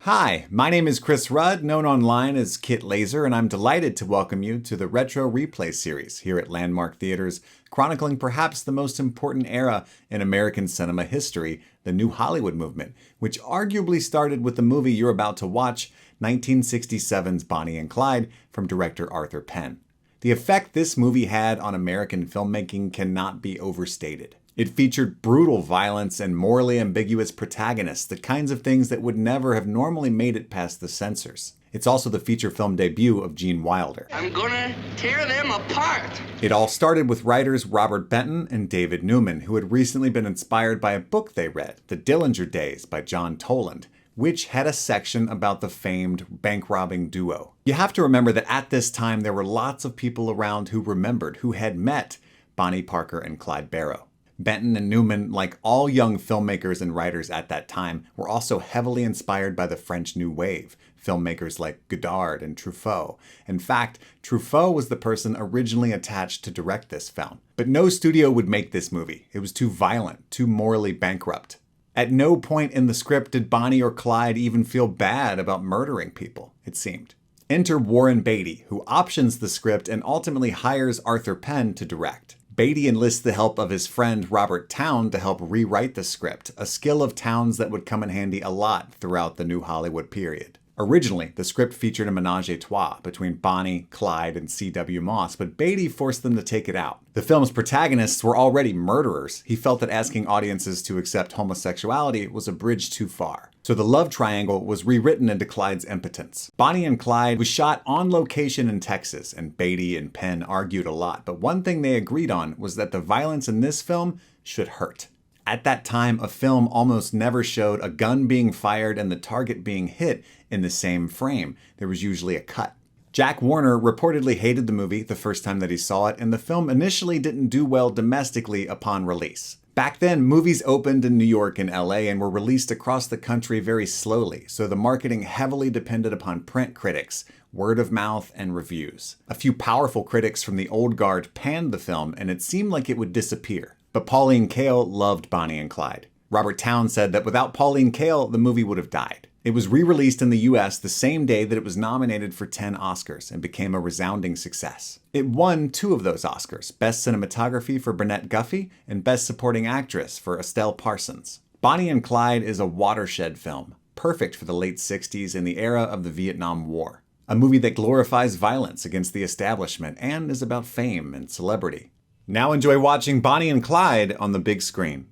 Hi, my name is Chris Rudd, known online as Kit Laser, and I'm delighted to welcome you to the Retro Replay series here at Landmark Theaters, chronicling perhaps the most important era in American cinema history, the New Hollywood movement, which arguably started with the movie you're about to watch, 1967's Bonnie and Clyde, from director Arthur Penn. The effect this movie had on American filmmaking cannot be overstated. It featured brutal violence and morally ambiguous protagonists, the kinds of things that would never have normally made it past the censors. It's also the feature film debut of Gene Wilder. I'm gonna tear them apart! It all started with writers Robert Benton and David Newman, who had recently been inspired by a book they read, The Dillinger Days by John Toland, which had a section about the famed bank-robbing duo. You have to remember that at this time there were lots of people around who remembered, who had met Bonnie Parker and Clyde Barrow. Benton and Newman, like all young filmmakers and writers at that time, were also heavily inspired by the French New Wave, filmmakers like Godard and Truffaut. In fact, Truffaut was the person originally attached to direct this film. But no studio would make this movie. It was too violent, too morally bankrupt. At no point in the script did Bonnie or Clyde even feel bad about murdering people, it seemed. Enter Warren Beatty, who options the script and ultimately hires Arthur Penn to direct. Beatty enlists the help of his friend Robert Towne to help rewrite the script, a skill of Towne's that would come in handy a lot throughout the New Hollywood period. Originally, the script featured a menage a trois between Bonnie, Clyde, and C.W. Moss, but Beatty forced them to take it out. The film's protagonists were already murderers. He felt that asking audiences to accept homosexuality was a bridge too far. So the love triangle was rewritten into Clyde's impotence. Bonnie and Clyde was shot on location in Texas, and Beatty and Penn argued a lot, but one thing they agreed on was that the violence in this film should hurt. At that time, a film almost never showed a gun being fired and the target being hit in the same frame. There was usually a cut. Jack Warner reportedly hated the movie the first time that he saw it, and the film initially didn't do well domestically upon release. Back then, movies opened in New York and LA and were released across the country very slowly, so the marketing heavily depended upon print critics, word of mouth, and reviews. A few powerful critics from the old guard panned the film, and it seemed like it would disappear. But Pauline Kael loved Bonnie and Clyde. Robert Towne said that without Pauline Kael, the movie would have died. It was re-released in the US the same day that it was nominated for 10 Oscars and became a resounding success. It won 2 of those Oscars, Best Cinematography for Burnett Guffey and Best Supporting Actress for Estelle Parsons. Bonnie and Clyde is a watershed film, perfect for the late 60s and the era of the Vietnam War. A movie that glorifies violence against the establishment and is about fame and celebrity. Now enjoy watching Bonnie and Clyde on the big screen.